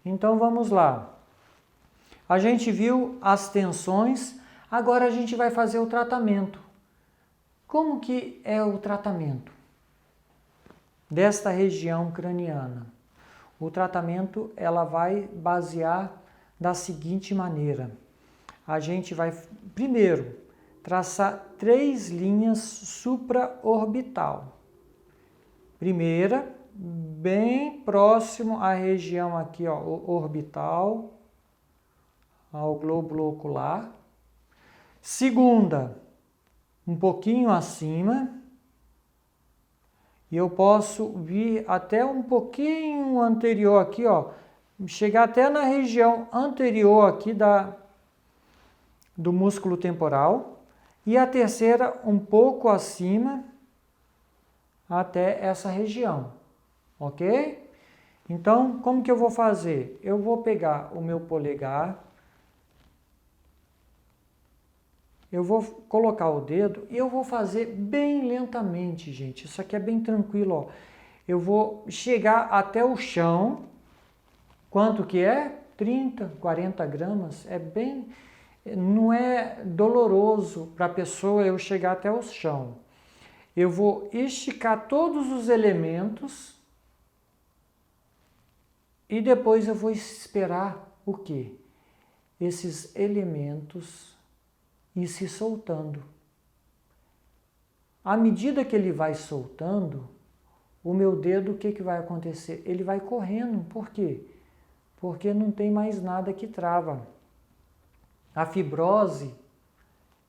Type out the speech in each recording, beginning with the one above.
Então vamos lá. A gente viu as tensões, agora a gente vai fazer o tratamento. Como que é o tratamento desta região craniana? O tratamento ela vai basear da seguinte maneira. A gente vai primeiro traçar 3 linhas supraorbital. Primeira, bem próximo à região aqui, ó, orbital, ao glóbulo ocular. Segunda, um pouquinho acima. E eu posso vir até um pouquinho anterior aqui, ó, chegar até na região anterior aqui do músculo temporal. E a terceira, um pouco acima, até essa região, ok? Então, como que eu vou fazer? Eu vou pegar o meu polegar, eu vou colocar o dedo e eu vou fazer bem lentamente, gente. Isso aqui é bem tranquilo, ó. Eu vou chegar até o chão. Quanto que é? 30, 40 gramas. É bem... Não é doloroso para a pessoa eu chegar até o chão. Eu vou esticar todos os elementos e depois eu vou esperar o quê? Esses elementos ir se soltando. À medida que ele vai soltando, o meu dedo, o que vai acontecer? Ele vai correndo. Por quê? Porque não tem mais nada que trava. A fibrose,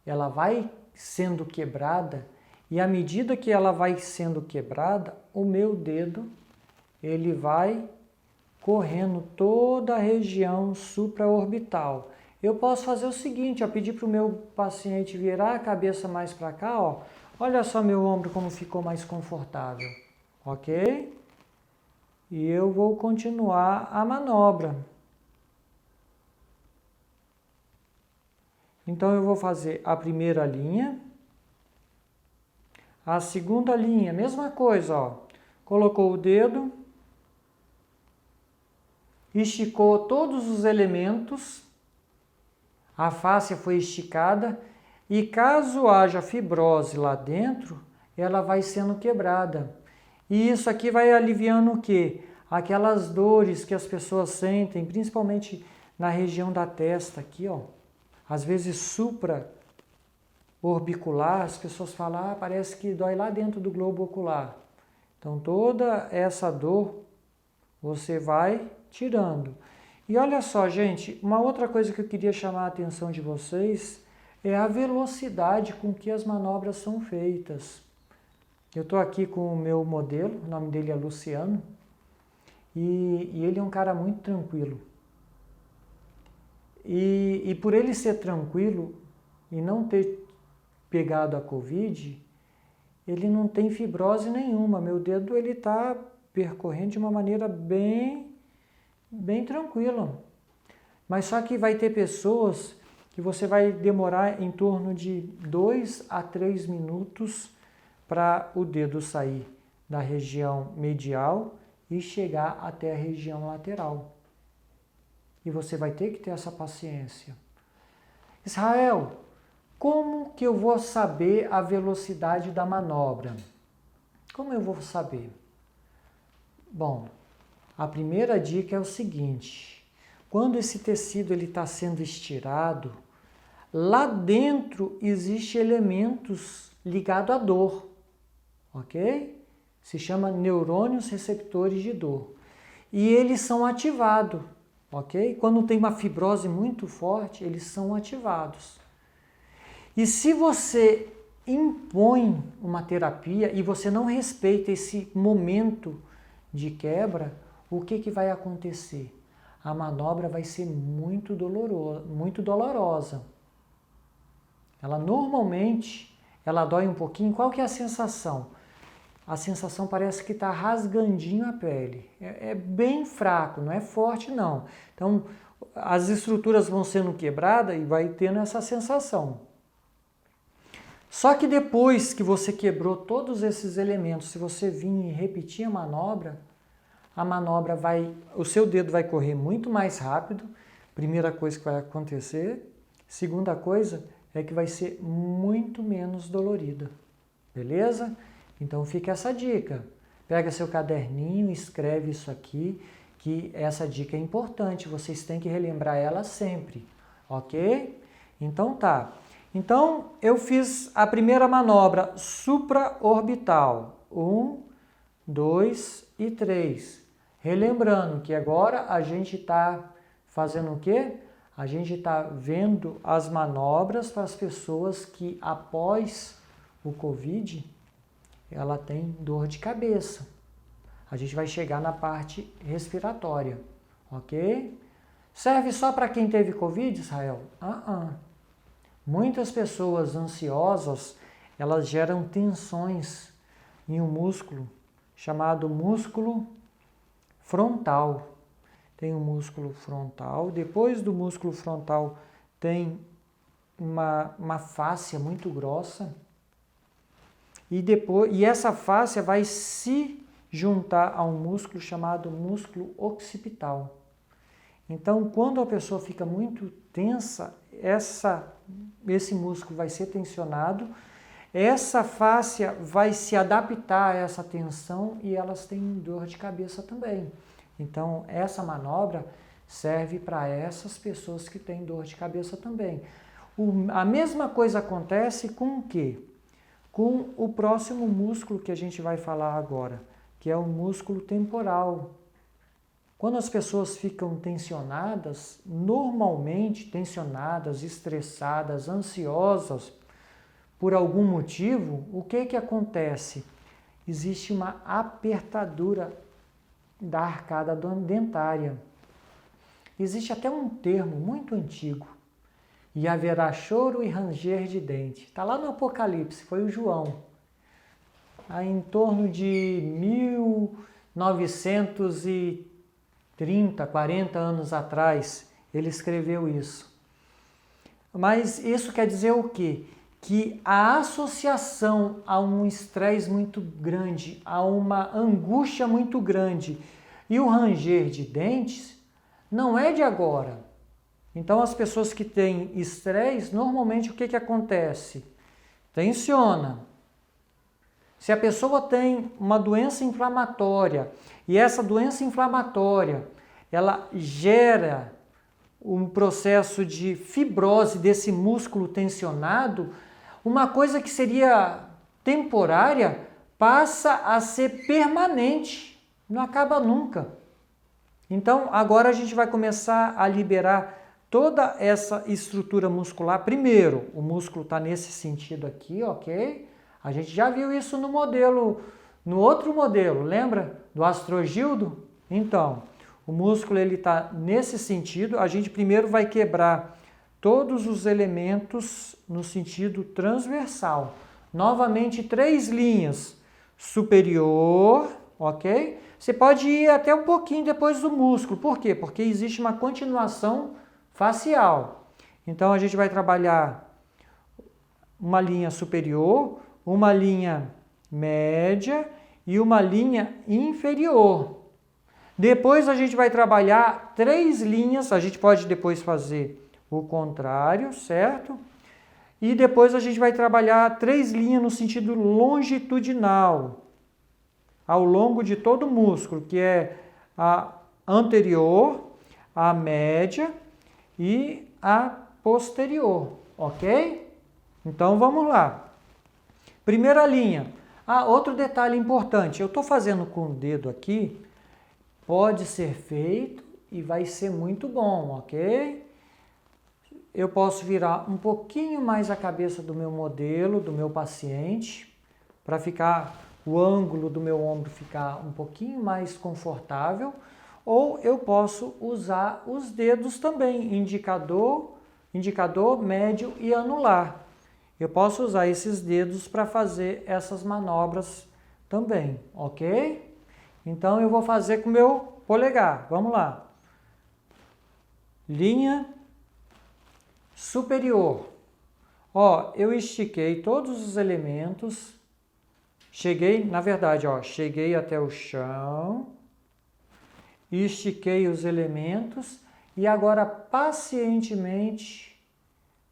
ela vai sendo quebrada e à medida que ela vai sendo quebrada, o meu dedo, ele vai correndo toda a região supraorbital. Eu posso fazer o seguinte, ó, pedir para o meu paciente virar a cabeça mais para cá, ó. Olha só meu ombro como ficou mais confortável, ok? E eu vou continuar a manobra. Então eu vou fazer a primeira linha, a segunda linha, mesma coisa, ó. Colocou o dedo, esticou todos os elementos, a face foi esticada e caso haja fibrose lá dentro, ela vai sendo quebrada. E isso aqui vai aliviando o quê? Aquelas dores que as pessoas sentem, principalmente na região da testa aqui, ó. Às vezes supraorbicular, as pessoas falam, parece que dói lá dentro do globo ocular. Então toda essa dor você vai tirando. E olha só, gente, uma outra coisa que eu queria chamar a atenção de vocês é a velocidade com que as manobras são feitas. Eu estou aqui com o meu modelo, o nome dele é Luciano, e ele é um cara muito tranquilo. E por ele ser tranquilo e não ter pegado a Covid, ele não tem fibrose nenhuma. Meu dedo ele está percorrendo de uma maneira bem tranquila. Mas só que vai ter pessoas que você vai demorar em torno de 2 a 3 minutos para o dedo sair da região medial e chegar até a região lateral. E você vai ter que ter essa paciência. Israel, como que eu vou saber a velocidade da manobra? Como eu vou saber? Bom, a primeira dica é o seguinte. Quando esse tecido está sendo estirado, lá dentro existem elementos ligados à dor. Ok? Se chama neurônios receptores de dor. E eles são ativados. Ok? Quando tem uma fibrose muito forte, eles são ativados. E se você impõe uma terapia e você não respeita esse momento de quebra, o que vai acontecer? A manobra vai ser muito dolorosa. Ela normalmente, ela dói um pouquinho. Qual que é a sensação? A sensação parece que está rasgandinho a pele. É bem fraco, não é forte não. Então, as estruturas vão sendo quebradas e vai tendo essa sensação. Só que depois que você quebrou todos esses elementos, se você vir e repetir a manobra, a manobra o seu dedo vai correr muito mais rápido, primeira coisa que vai acontecer. Segunda coisa é que vai ser muito menos dolorida, beleza? Então fica essa dica. Pega seu caderninho, escreve isso aqui, que essa dica é importante, vocês têm que relembrar ela sempre, ok? Então tá. Então eu fiz a primeira manobra supraorbital, 1, 2 e 3. Relembrando que agora a gente está fazendo o quê? A gente está vendo as manobras para as pessoas que após o Covid, ela tem dor de cabeça. A gente vai chegar na parte respiratória, ok? Serve só para quem teve Covid, Israel? Muitas pessoas ansiosas, elas geram tensões em um músculo chamado músculo frontal. Tem um músculo frontal, depois do músculo frontal tem uma fáscia muito grossa e essa fáscia vai se juntar a um músculo chamado músculo occipital. Então, quando a pessoa fica muito tensa, esse músculo vai ser tensionado, essa fáscia vai se adaptar a essa tensão e elas têm dor de cabeça também. Então, essa manobra serve para essas pessoas que têm dor de cabeça também. A mesma coisa acontece com o quê? Com o próximo músculo que a gente vai falar agora, que é o músculo temporal. Quando as pessoas ficam tensionadas, normalmente tensionadas, estressadas, ansiosas, por algum motivo, o que acontece? Existe uma apertadura da arcada dentária. Existe até um termo muito antigo. E haverá choro e ranger de dente. Está lá no Apocalipse, foi o João. Aí, em torno de 1930, 40 anos atrás, ele escreveu isso. Mas isso quer dizer o quê? Que a associação a um estresse muito grande, a uma angústia muito grande e o ranger de dentes não é de agora. Então as pessoas que têm estresse, normalmente o que acontece? Tensiona. Se a pessoa tem uma doença inflamatória e essa doença inflamatória ela gera um processo de fibrose desse músculo tensionado, uma coisa que seria temporária passa a ser permanente, não acaba nunca. Então, agora a gente vai começar a liberar toda essa estrutura muscular. Primeiro, o músculo está nesse sentido aqui, ok? A gente já viu isso no modelo, no outro modelo, lembra? Do Astrogildo? Então, o músculo está nesse sentido. A gente primeiro vai quebrar todos os elementos no sentido transversal. Novamente, 3 linhas. Superior, ok? Você pode ir até um pouquinho depois do músculo. Por quê? Porque existe uma continuação facial. Então, a gente vai trabalhar uma linha superior, uma linha média e uma linha inferior. Depois, a gente vai trabalhar 3 linhas. A gente pode depois fazer o contrário, certo? E depois a gente vai trabalhar 3 linhas no sentido longitudinal, ao longo de todo o músculo, que é a anterior, a média e a posterior, ok? Então vamos lá. Primeira linha. Outro detalhe importante, eu estou fazendo com o dedo aqui, pode ser feito e vai ser muito bom, ok? Eu posso virar um pouquinho mais a cabeça do meu modelo, do meu paciente, para ficar o ângulo do meu ombro ficar um pouquinho mais confortável, ou eu posso usar os dedos também, indicador, médio e anular. Eu posso usar esses dedos para fazer essas manobras também, ok? Então eu vou fazer com o meu polegar. Vamos lá. Linha superior. Eu estiquei todos os elementos. Cheguei, na verdade, cheguei até o chão. estiquei os elementos e agora pacientemente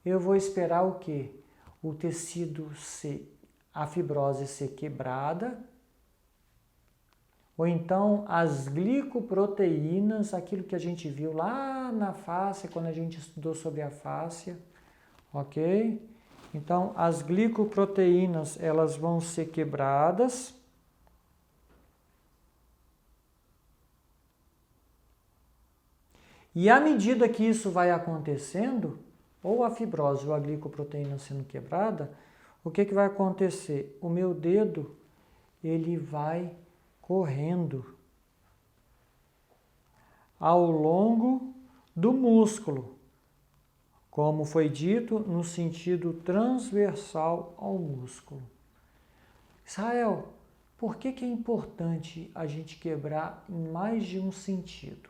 eu vou esperar o quê? O tecido ser, a fibrose ser quebrada, ou então as glicoproteínas, aquilo que a gente viu lá na fáscia, quando a gente estudou sobre a fáscia, ok? Então, as glicoproteínas, elas vão ser quebradas. E à medida que isso vai acontecendo, ou a fibrose ou a glicoproteína sendo quebrada, o que vai acontecer? O meu dedo, ele vai correndo ao longo do músculo, como foi dito, no sentido transversal ao músculo. Israel, por que é importante a gente quebrar em mais de um sentido?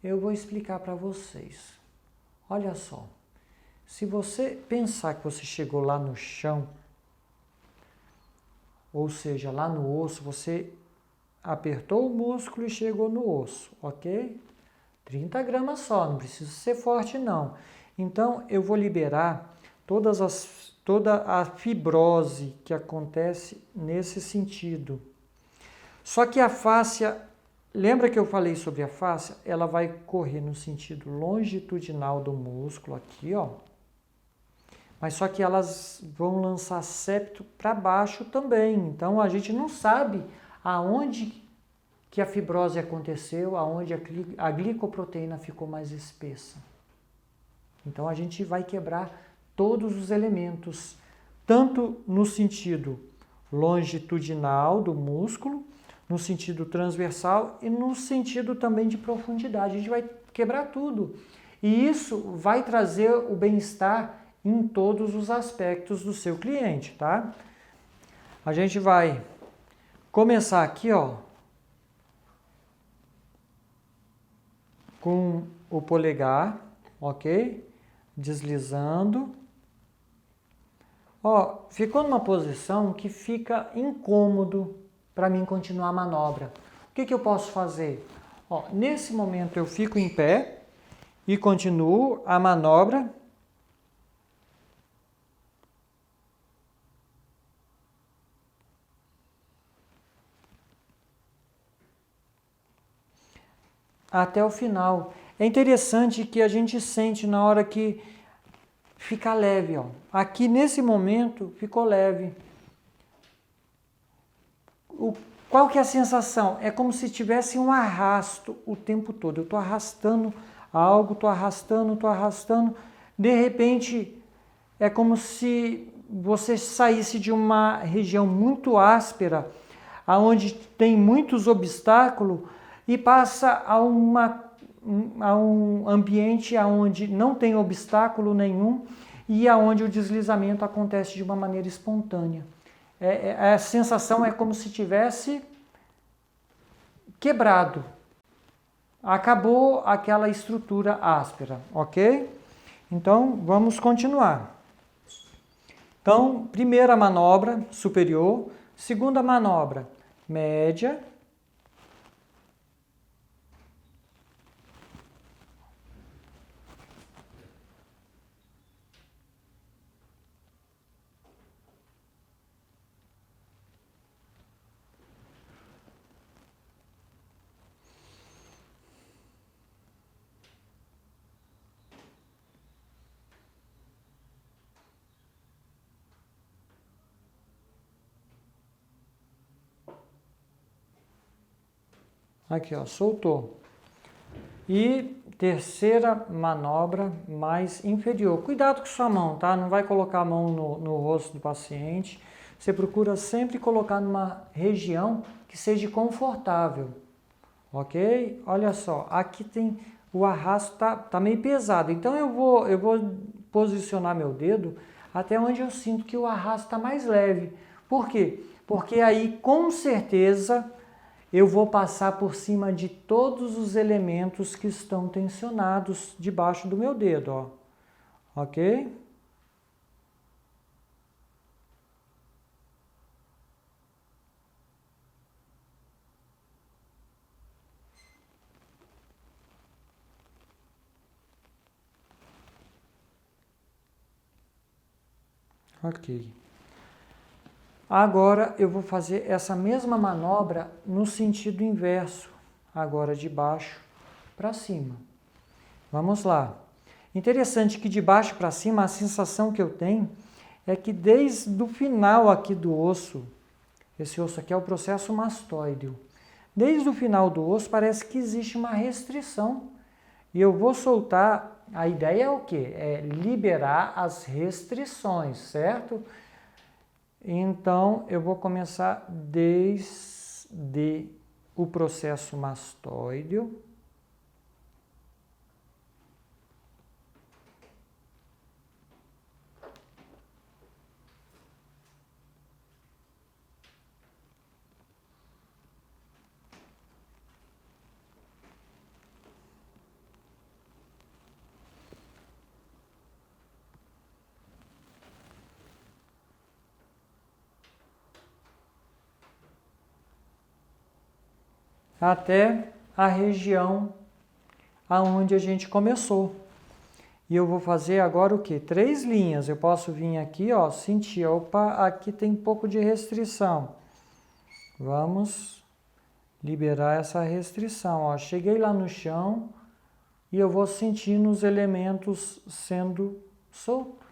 Eu vou explicar para vocês. Olha só, se você pensar que você chegou lá no chão, ou seja, lá no osso, você apertou o músculo e chegou no osso, ok? 30 gramas só, não precisa ser forte não. Então, eu vou liberar toda a fibrose que acontece nesse sentido. Só que a fáscia, lembra que eu falei sobre a fáscia? Ela vai correr no sentido longitudinal do músculo, aqui, ó. Mas só que elas vão lançar septo para baixo também. Então, a gente não sabe aonde que a fibrose aconteceu, aonde a glicoproteína ficou mais espessa. Então, a gente vai quebrar todos os elementos, tanto no sentido longitudinal do músculo, no sentido transversal e no sentido também de profundidade. A gente vai quebrar tudo. E isso vai trazer o bem-estar em todos os aspectos do seu cliente, tá? A gente vai começar aqui, ó, com o polegar, ok? Deslizando. Ó, ficou numa posição que fica incômodo para mim continuar a manobra. O que eu posso fazer? Ó, nesse momento eu fico em pé e continuo a manobra. Até o final. É interessante que a gente sente na hora que fica leve, ó. Aqui nesse momento ficou leve. Qual que é a sensação? É como se tivesse um arrasto o tempo todo. Eu estou arrastando algo, estou arrastando. De repente, é como se você saísse de uma região muito áspera, aonde tem muitos obstáculos, e passa a um ambiente onde não tem obstáculo nenhum e aonde o deslizamento acontece de uma maneira espontânea. A sensação é como se tivesse quebrado. Acabou aquela estrutura áspera, ok? Então, vamos continuar. Então, primeira manobra, superior. Segunda manobra, média. Aqui, ó, soltou. E terceira manobra mais inferior. Cuidado com sua mão, tá? Não vai colocar a mão no rosto do paciente. Você procura sempre colocar numa região que seja confortável, ok? Olha só, aqui tem o arrasto, tá meio pesado. Então eu vou posicionar meu dedo até onde eu sinto que o arrasto está mais leve. Por quê? Porque aí com certeza eu vou passar por cima de todos os elementos que estão tensionados debaixo do meu dedo, ó. Ok? Ok. Agora eu vou fazer essa mesma manobra no sentido inverso, agora de baixo para cima. Vamos lá. Interessante que de baixo para cima a sensação que eu tenho é que desde o final aqui do osso, esse osso aqui é o processo mastoideo, desde o final do osso parece que existe uma restrição. E eu vou soltar, a ideia é o quê? É liberar as restrições, certo? Então, eu vou começar desde o processo mastoideo. Até a região aonde a gente começou. E eu vou fazer agora o quê? 3 linhas. Eu posso vir aqui, ó, sentir, opa, aqui tem um pouco de restrição. Vamos liberar essa restrição, ó. Cheguei lá no chão e eu vou sentindo os elementos sendo soltos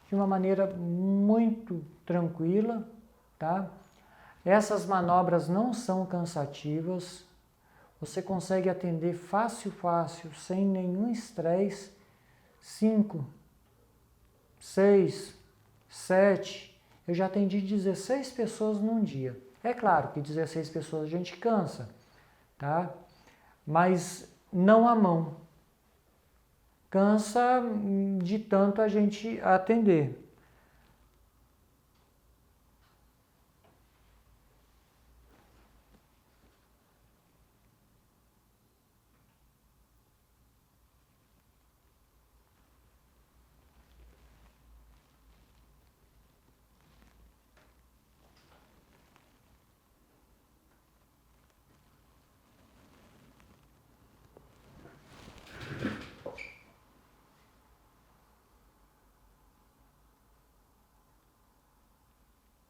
de uma maneira muito tranquila, tá? Essas manobras não são cansativas, você consegue atender fácil, sem nenhum estresse. 5, 6, 7, eu já atendi 16 pessoas num dia. É claro que 16 pessoas a gente cansa, tá? Mas não a mão. Cansa de tanto a gente atender.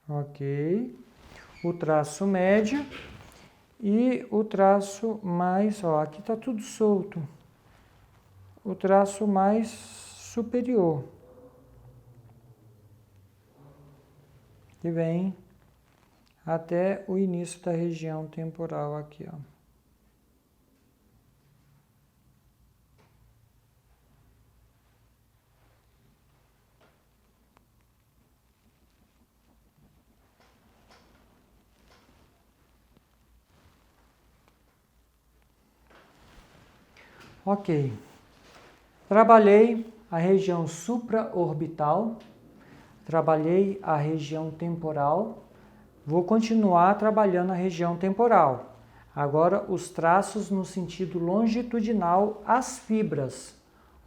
Ok. O traço médio e o traço mais, ó, aqui tá tudo solto. O traço mais superior, que vem até o início da região temporal aqui, ó. Ok. Trabalhei a região supraorbital, trabalhei a região temporal, vou continuar trabalhando a região temporal. Agora os traços no sentido longitudinal, as fibras,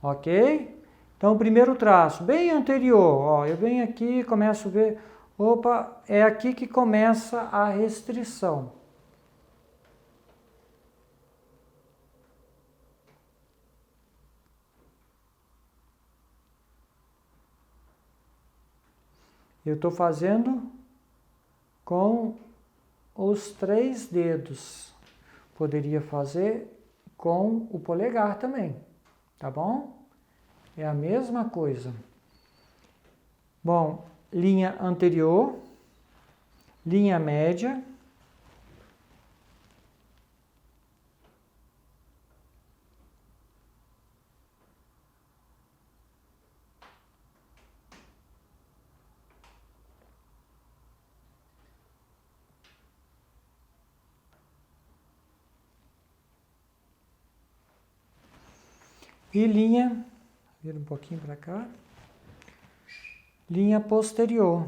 ok? Então o primeiro traço, bem anterior, ó, eu venho aqui e começo a ver, opa, é aqui que começa a restrição. Eu estou fazendo com os 3 dedos. Poderia fazer com o polegar também, tá bom? É a mesma coisa. Bom, linha anterior, linha média, e linha, vira um pouquinho para cá, linha posterior.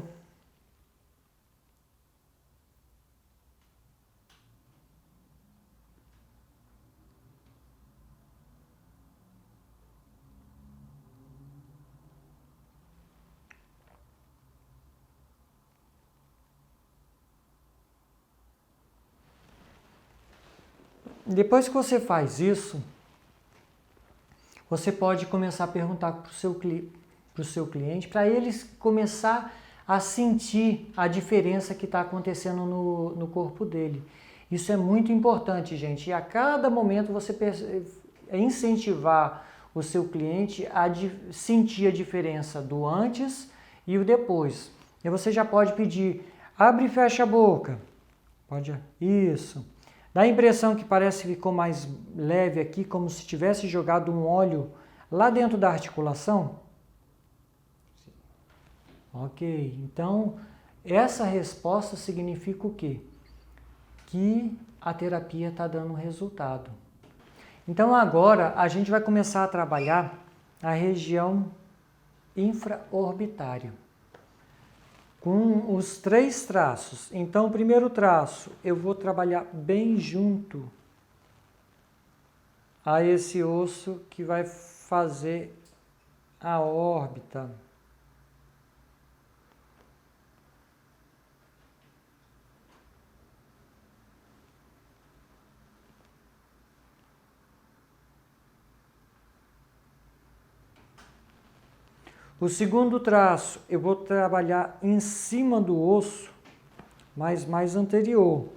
Depois que você faz isso, você pode começar a perguntar para o seu cliente, para o seu cliente, para ele começar a sentir a diferença que está acontecendo no corpo dele. Isso é muito importante, gente. E a cada momento você incentivar o seu cliente a sentir a diferença do antes e o depois. E você já pode pedir, abre e fecha a boca. Pode, isso. Dá a impressão que parece que ficou mais leve aqui, como se tivesse jogado um óleo lá dentro da articulação. Ok, então essa resposta significa o quê? Que a terapia está dando resultado. Então agora a gente vai começar a trabalhar a região infraorbitária com os 3 traços. Então o primeiro traço eu vou trabalhar bem junto a esse osso que vai fazer a órbita. O segundo traço, eu vou trabalhar em cima do osso, mas mais anterior.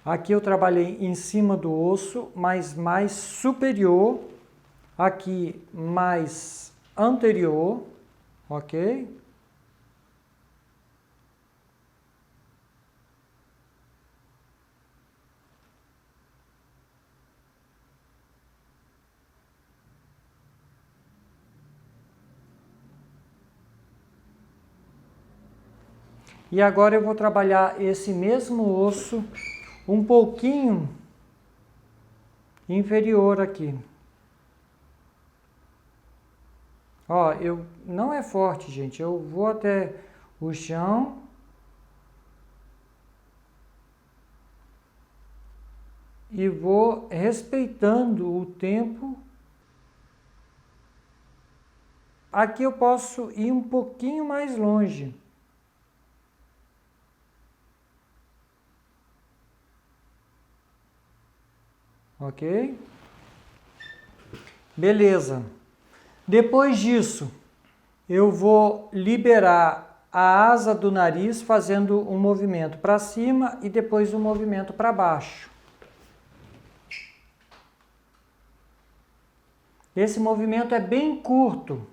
Aqui eu trabalhei em cima do osso, mas mais superior. Aqui mais anterior, ok? E agora eu vou trabalhar esse mesmo osso um pouquinho inferior aqui. Ó, não é forte, gente. Eu vou até o chão. E vou respeitando o tempo. Aqui eu posso ir um pouquinho mais longe. Ok? Beleza. Depois disso, eu vou liberar a asa do nariz fazendo um movimento para cima e depois um movimento para baixo. Esse movimento é bem curto.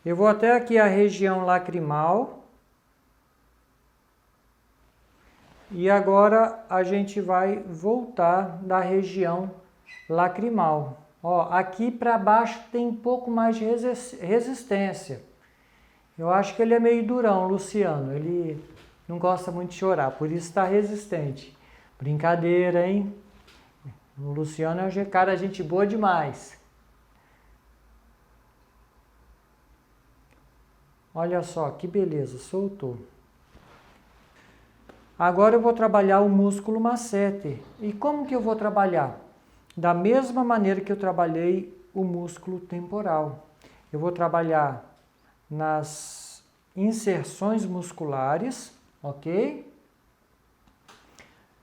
Eu vou até aqui a região lacrimal. E agora a gente vai voltar da região lacrimal. Ó, aqui para baixo tem um pouco mais de resistência. Eu acho que ele é meio durão, Luciano. Ele não gosta muito de chorar, por isso está resistente. Brincadeira, hein? O Luciano é um cara gente boa demais. Olha só, que beleza, soltou. Agora eu vou trabalhar o músculo masseter. E como que eu vou trabalhar? Da mesma maneira que eu trabalhei o músculo temporal. Eu vou trabalhar nas inserções musculares, ok?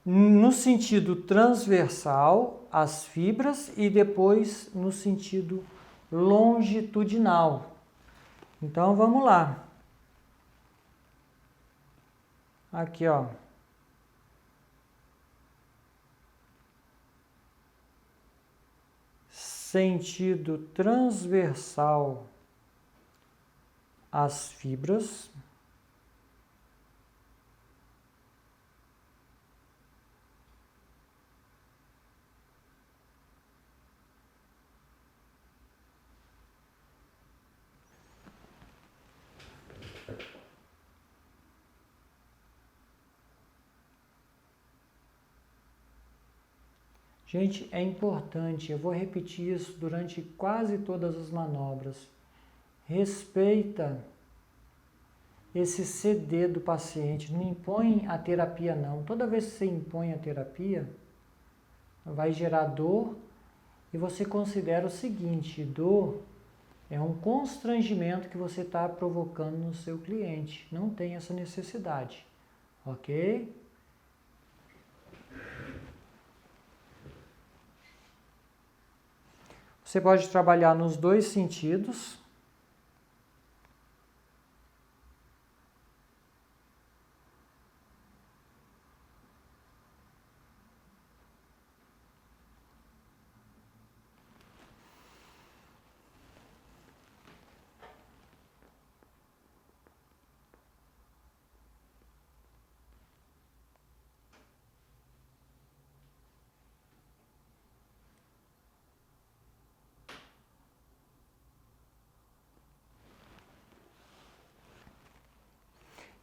No sentido transversal, as fibras, e depois no sentido longitudinal. Então vamos lá. Aqui, ó. Sentido transversal às fibras. Gente, é importante, eu vou repetir isso durante quase todas as manobras. Respeita esse CD do paciente, não impõe a terapia não. Toda vez que você impõe a terapia, vai gerar dor e você considera o seguinte, dor é um constrangimento que você está provocando no seu cliente. Não tem essa necessidade, ok? Você pode trabalhar nos dois sentidos.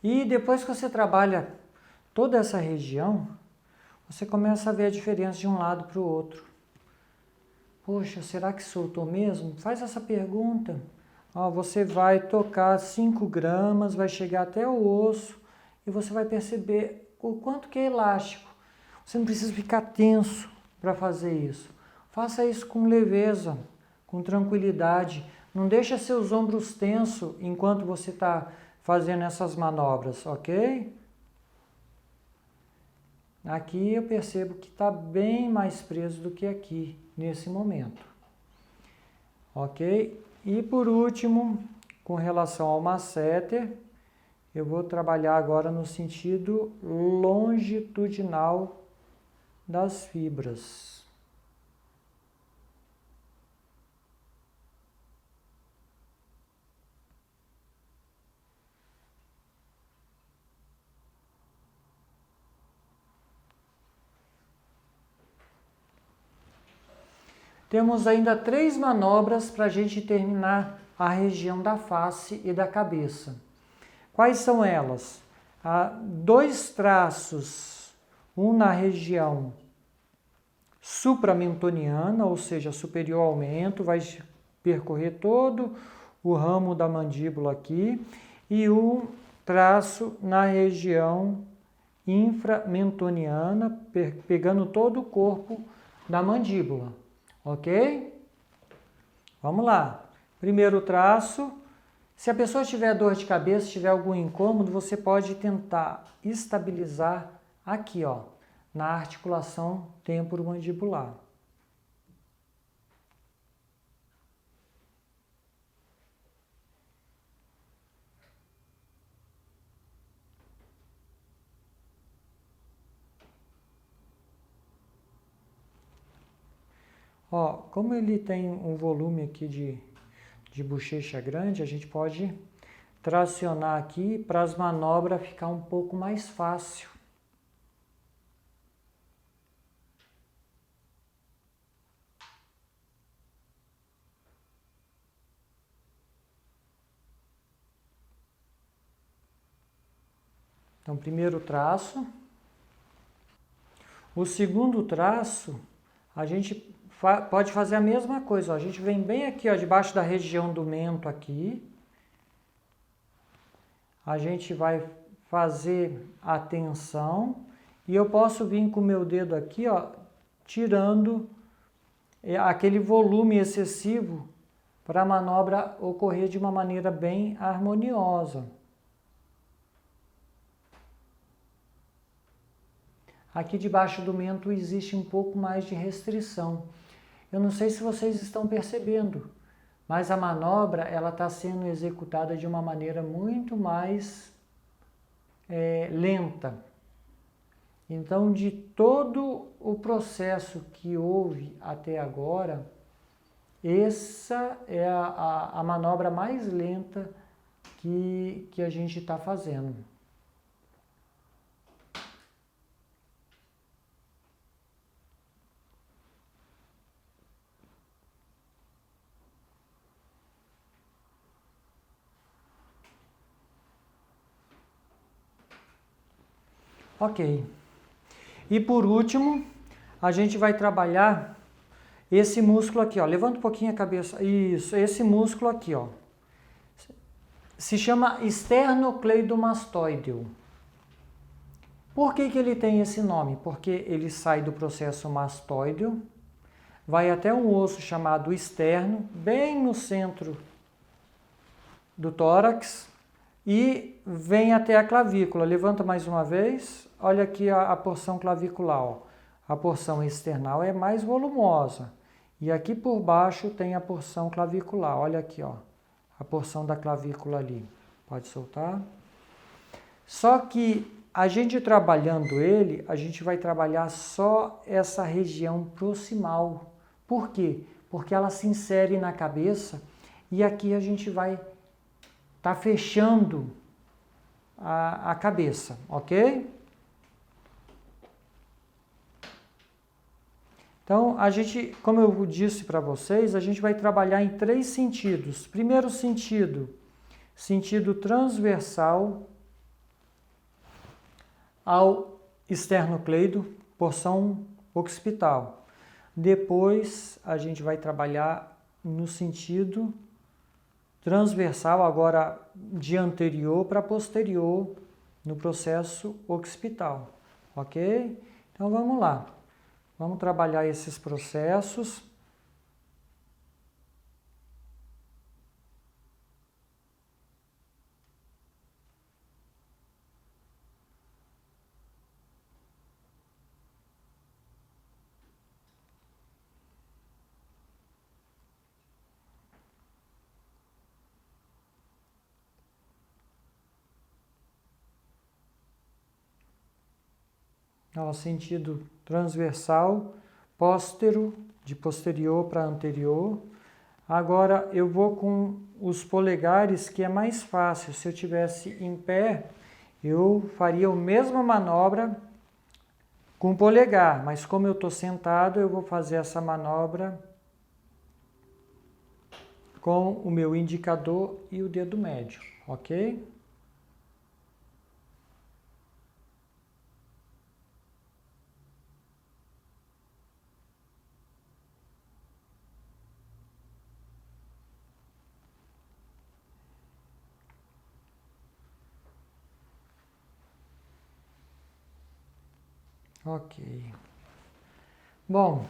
E depois que você trabalha toda essa região, você começa a ver a diferença de um lado para o outro. Poxa, será que soltou mesmo? Faz essa pergunta. Ó, você vai tocar 5 gramas, vai chegar até o osso e você vai perceber o quanto que é elástico. Você não precisa ficar tenso para fazer isso. Faça isso com leveza, com tranquilidade. Não deixa seus ombros tensos enquanto você está fazendo essas manobras, ok? Aqui eu percebo que está bem mais preso do que aqui, nesse momento. Ok? E por último, com relação ao masseter, eu vou trabalhar agora no sentido longitudinal das fibras. Temos ainda 3 manobras para a gente terminar a região da face e da cabeça. Quais são elas? 2 traços, um na região supramentoniana, ou seja, superior ao mento, vai percorrer todo o ramo da mandíbula aqui, e um traço na região inframentoniana, pegando todo o corpo da mandíbula. Ok? Vamos lá. Primeiro traço. Se a pessoa tiver dor de cabeça, tiver algum incômodo, você pode tentar estabilizar aqui, ó, na articulação temporomandibular. Ó, como ele tem um volume aqui de bochecha grande, a gente pode tracionar aqui para as manobras ficar um pouco mais fácil. Então, primeiro traço. O segundo traço, a gente pode fazer a mesma coisa. Ó. A gente vem bem aqui, ó, debaixo da região do mento aqui. A gente vai fazer a tensão e eu posso vir com o meu dedo aqui, ó, tirando aquele volume excessivo para a manobra ocorrer de uma maneira bem harmoniosa. Aqui debaixo do mento existe um pouco mais de restrição. Eu não sei se vocês estão percebendo, mas a manobra ela está sendo executada de uma maneira muito mais lenta. Então, de todo o processo que houve até agora, essa é a manobra mais lenta que a gente está fazendo. Ok. E por último, a gente vai trabalhar esse músculo aqui, ó. Levanta um pouquinho a cabeça. Isso, esse músculo aqui, ó. Se chama esternocleidomastoideo. Por que ele tem esse nome? Porque ele sai do processo mastoideo, vai até um osso chamado esterno, bem no centro do tórax, e vem até a clavícula. Levanta mais uma vez. Olha aqui a porção clavicular. Ó. A porção external é mais volumosa. E aqui por baixo tem a porção clavicular. Olha aqui, ó, a porção da clavícula ali. Pode soltar. Só que a gente trabalhando ele, a gente vai trabalhar só essa região proximal. Por quê? Porque ela se insere na cabeça e aqui a gente vai estar fechando a cabeça, ok? Então, a gente, como eu disse para vocês, a gente vai trabalhar em 3 sentidos. Primeiro sentido, sentido transversal ao esternocleido, porção occipital. Depois, a gente vai trabalhar no sentido transversal, agora de anterior para posterior, no processo occipital, ok? Então, vamos lá. Vamos trabalhar esses processos. Ó, sentido transversal, póstero, de posterior para anterior. Agora eu vou com os polegares, que é mais fácil. Se eu tivesse em pé, eu faria a mesma manobra com o polegar, mas como eu estou sentado, eu vou fazer essa manobra com o meu indicador e o dedo médio, ok? Ok. Bom,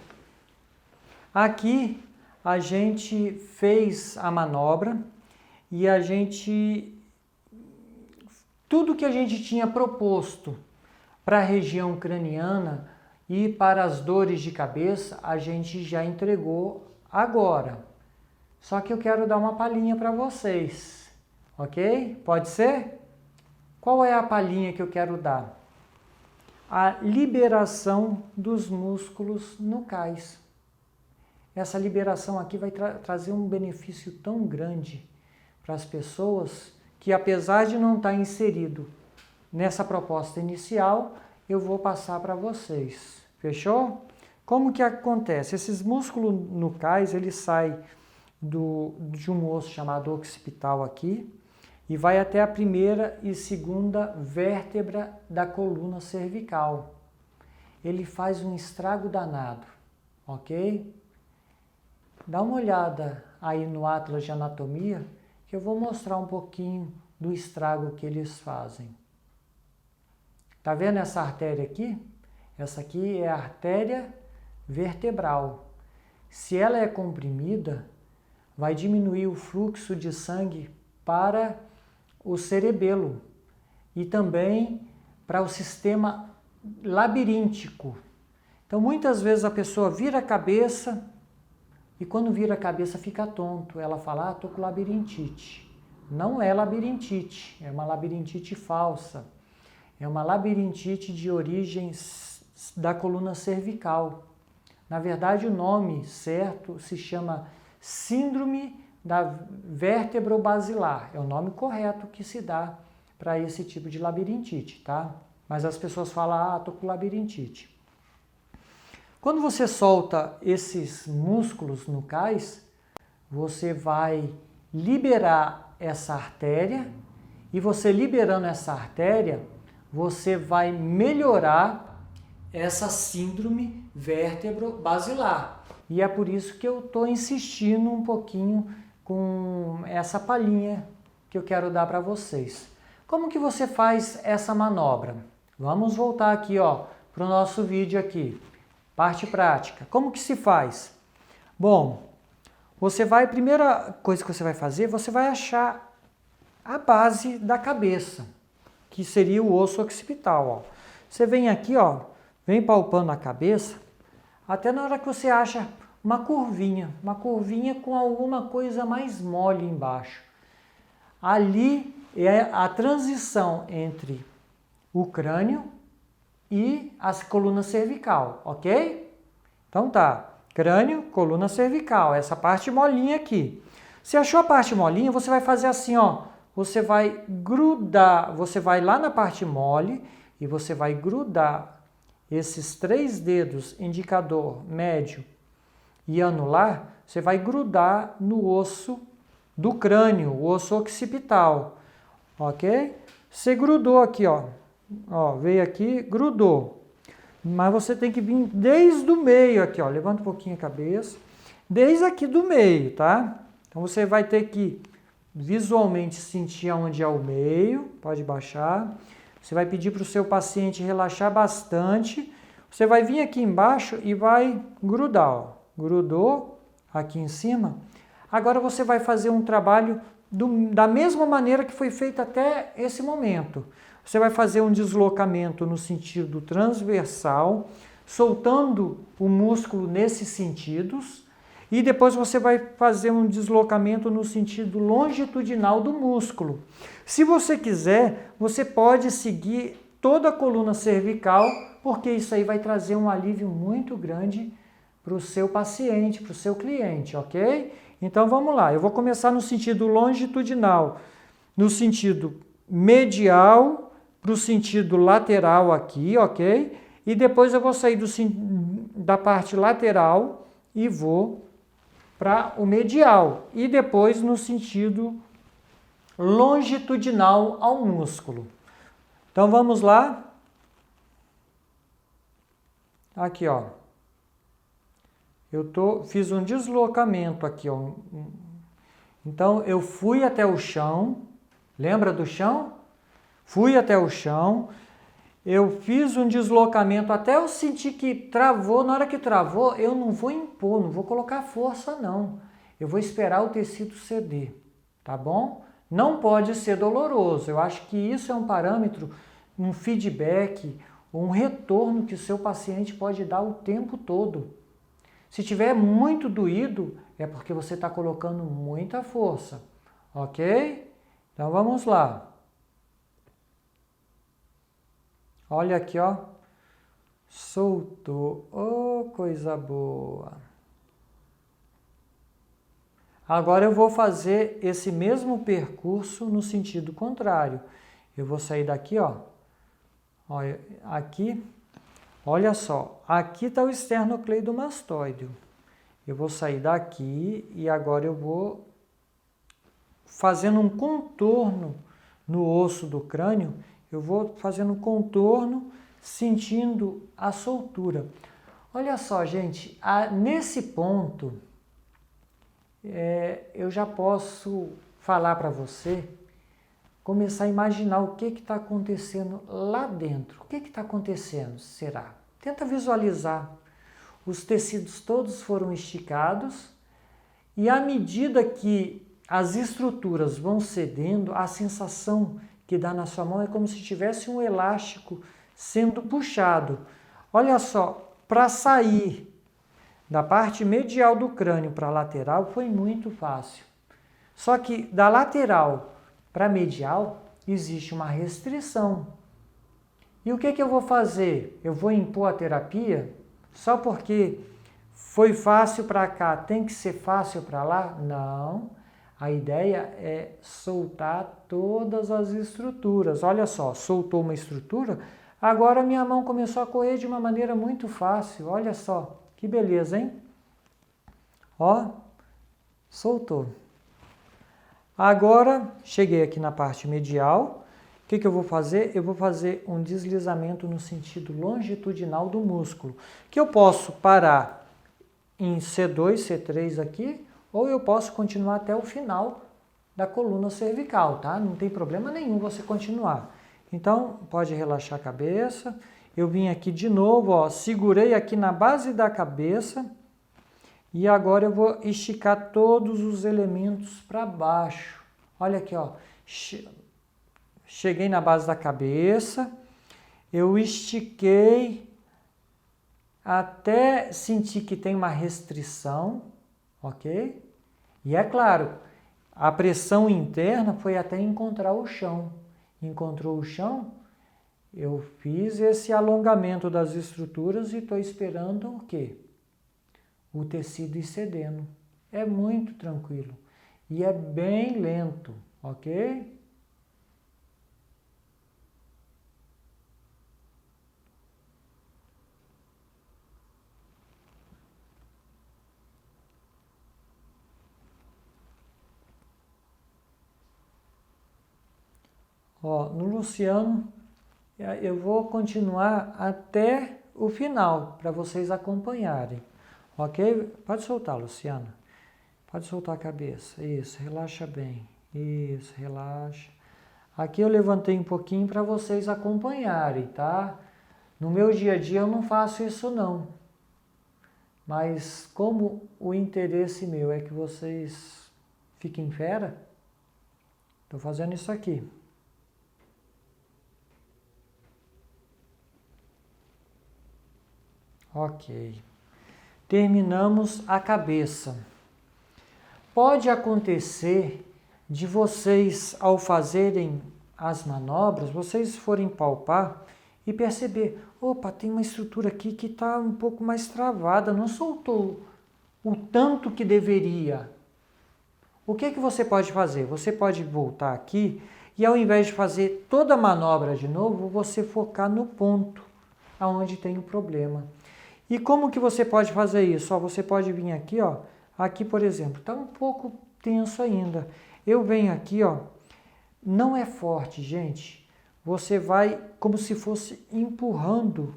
aqui a gente fez a manobra e a gente... Tudo que a gente tinha proposto para a região craniana e para as dores de cabeça, a gente já entregou agora. Só que eu quero dar uma palhinha para vocês, ok? Pode ser? Qual é a palhinha que eu quero dar? A liberação dos músculos nucais. Essa liberação aqui vai trazer um benefício tão grande para as pessoas que, apesar de não estar inserido nessa proposta inicial, eu vou passar para vocês. Fechou? Como que acontece? Esses músculos nucais, eles saem de um osso chamado occipital aqui e vai até a primeira e segunda vértebra da coluna cervical. Ele faz um estrago danado, ok? Dá uma olhada aí no Atlas de Anatomia, que eu vou mostrar um pouquinho do estrago que eles fazem. Tá vendo essa artéria aqui? Essa aqui é a artéria vertebral. Se ela é comprimida, vai diminuir o fluxo de sangue para o cerebelo e também para o sistema labiríntico. Então, muitas vezes a pessoa vira a cabeça e quando vira a cabeça fica tonto. Ela fala, ah, tô com labirintite. Não é labirintite, é uma labirintite falsa. É uma labirintite de origem da coluna cervical. Na verdade, o nome certo se chama síndrome da vértebro-basilar. É o nome correto que se dá para esse tipo de labirintite, tá? Mas as pessoas falam, ah, tô com labirintite. Quando você solta esses músculos nucais, você vai liberar essa artéria e você liberando essa artéria, você vai melhorar essa síndrome vértebro-basilar. E é por isso que eu estou insistindo um pouquinho com essa palhinha que eu quero dar para vocês. Como que você faz essa manobra? Vamos voltar aqui, ó, para o nosso vídeo aqui. Parte prática. Como que se faz? Bom, a primeira coisa que você vai fazer, você vai achar a base da cabeça, que seria o osso occipital, ó. Você vem aqui, ó, vem palpando a cabeça, até na hora que você acha uma curvinha com alguma coisa mais mole embaixo. Ali é a transição entre o crânio e a coluna cervical, ok? Então tá, crânio, coluna cervical, essa parte molinha aqui. Se achou a parte molinha, você vai fazer assim, ó. Você vai grudar, você vai lá na parte mole e você vai grudar esses 3 dedos, indicador, médio e anular, você vai grudar no osso do crânio, o osso occipital, ok? Você grudou aqui, ó, veio aqui, grudou. Mas você tem que vir desde o meio aqui, ó, levanta um pouquinho a cabeça, desde aqui do meio, tá? Então você vai ter que visualmente sentir onde é o meio, pode baixar. Você vai pedir para o seu paciente relaxar bastante. Você vai vir aqui embaixo e vai grudar, ó. Grudou aqui em cima. Agora você vai fazer um trabalho da mesma maneira que foi feito até esse momento. Você vai fazer um deslocamento no sentido transversal, soltando o músculo nesses sentidos, e depois você vai fazer um deslocamento no sentido longitudinal do músculo. Se você quiser, você pode seguir toda a coluna cervical, porque isso aí vai trazer um alívio muito grande para o seu paciente, para o seu cliente, ok? Então vamos lá, eu vou começar no sentido longitudinal, no sentido medial, para o sentido lateral aqui, ok? E depois eu vou sair da parte lateral e vou para o medial. E depois no sentido longitudinal ao músculo. Então vamos lá. Aqui, ó. Fiz um deslocamento aqui, ó. Então eu fui até o chão. Lembra do chão? Fui até o chão. Eu fiz um deslocamento até eu sentir que travou. Na hora que travou, eu não vou impor, não vou colocar força, não. Eu vou esperar o tecido ceder, tá bom? Não pode ser doloroso. Eu acho que isso é um parâmetro, um feedback, um retorno que o seu paciente pode dar o tempo todo. Se tiver muito doído, é porque você está colocando muita força, ok? Então vamos lá. Olha aqui, ó. Soltou. Oh, coisa boa. Agora eu vou fazer esse mesmo percurso no sentido contrário. Eu vou sair daqui, ó. Olha, aqui. Olha só. Aqui está o esternocleidomastoide. Eu vou sair daqui e agora eu vou fazendo um contorno no osso do crânio. Eu vou fazendo um contorno, sentindo a soltura. Olha só, gente, nesse ponto, eu já posso falar para você, começar a imaginar o que está acontecendo lá dentro. O que está acontecendo, será? Tenta visualizar. Os tecidos todos foram esticados e à medida que as estruturas vão cedendo, a sensação que dá na sua mão é como se tivesse um elástico sendo puxado. Olha só, para sair da parte medial do crânio para a lateral foi muito fácil. Só que da lateral para a medial existe uma restrição. E o que eu vou fazer? Eu vou impor a terapia só porque foi fácil para cá, tem que ser fácil para lá? Não. A ideia é soltar todas as estruturas. Olha só, soltou uma estrutura, agora minha mão começou a correr de uma maneira muito fácil. Olha só, que beleza, hein? Ó, soltou. Agora, cheguei aqui na parte medial. O que eu vou fazer? Eu vou fazer um deslizamento no sentido longitudinal do músculo, que eu posso parar em C2, C3 aqui, ou eu posso continuar até o final da coluna cervical, tá? Não tem problema nenhum você continuar. Então, pode relaxar a cabeça. Eu vim aqui de novo, ó, segurei aqui na base da cabeça e agora eu vou esticar todos os elementos para baixo. Olha aqui, ó. Cheguei na base da cabeça, eu estiquei até sentir que tem uma restrição, ok? E é claro, a pressão interna foi até encontrar o chão. Encontrou o chão, eu fiz esse alongamento das estruturas e estou esperando o quê? O tecido ir cedendo. É muito tranquilo e é bem lento, ok? Ó, no Luciano, eu vou continuar até o final, para vocês acompanharem. Ok? Pode soltar, Luciana. Pode soltar a cabeça. Isso, relaxa bem. Isso, relaxa. Aqui eu levantei um pouquinho para vocês acompanharem, tá? No meu dia a dia eu não faço isso não. Mas como o interesse meu é que vocês fiquem fera, estou fazendo isso aqui. Ok. Terminamos a cabeça. Pode acontecer de vocês, ao fazerem as manobras, vocês forem palpar e perceber, opa, tem uma estrutura aqui que está um pouco mais travada, não soltou o tanto que deveria. O que você pode fazer? Você pode voltar aqui e ao invés de fazer toda a manobra de novo, você focar no ponto aonde tem o problema. E como que você pode fazer isso? Ó, você pode vir aqui, ó, aqui por exemplo, está um pouco tenso ainda. Eu venho aqui, ó, não é forte, gente. Você vai como se fosse empurrando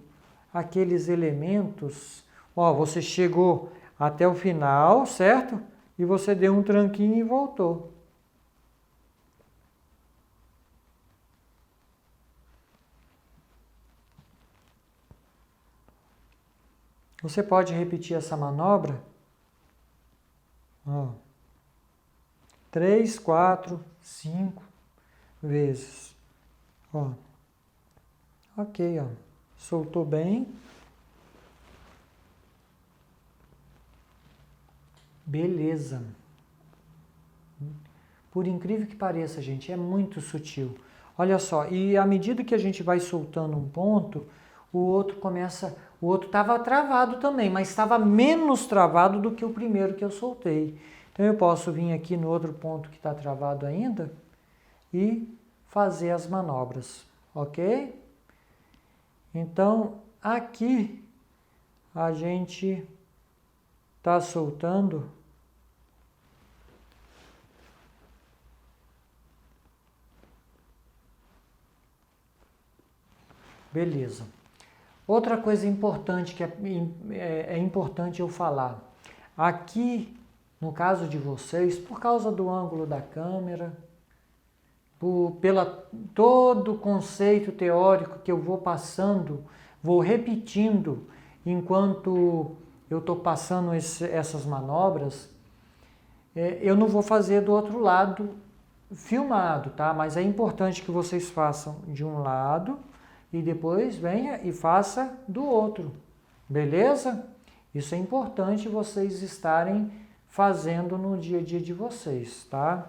aqueles elementos. Ó, você chegou até o final, certo? E você deu um tranquinho e voltou. Você pode repetir essa manobra? Ó, 3, 4, 5 vezes. Ó. Ok, ó. Soltou bem. Beleza. Por incrível que pareça, gente, é muito sutil. Olha só, e à medida que a gente vai soltando um ponto, o outro começa... O outro estava travado também, mas estava menos travado do que o primeiro que eu soltei. Então eu posso vir aqui no outro ponto que está travado ainda e fazer as manobras, ok? Então aqui a gente está soltando beleza. Outra coisa importante que é importante eu falar. Aqui, no caso de vocês, por causa do ângulo da câmera, pela todo o conceito teórico que eu vou passando, vou repetindo enquanto eu estou passando essas manobras, eu não vou fazer do outro lado filmado, tá? Mas é importante que vocês façam de um lado e depois venha e faça do outro, beleza? Isso é importante vocês estarem fazendo no dia a dia de vocês, tá?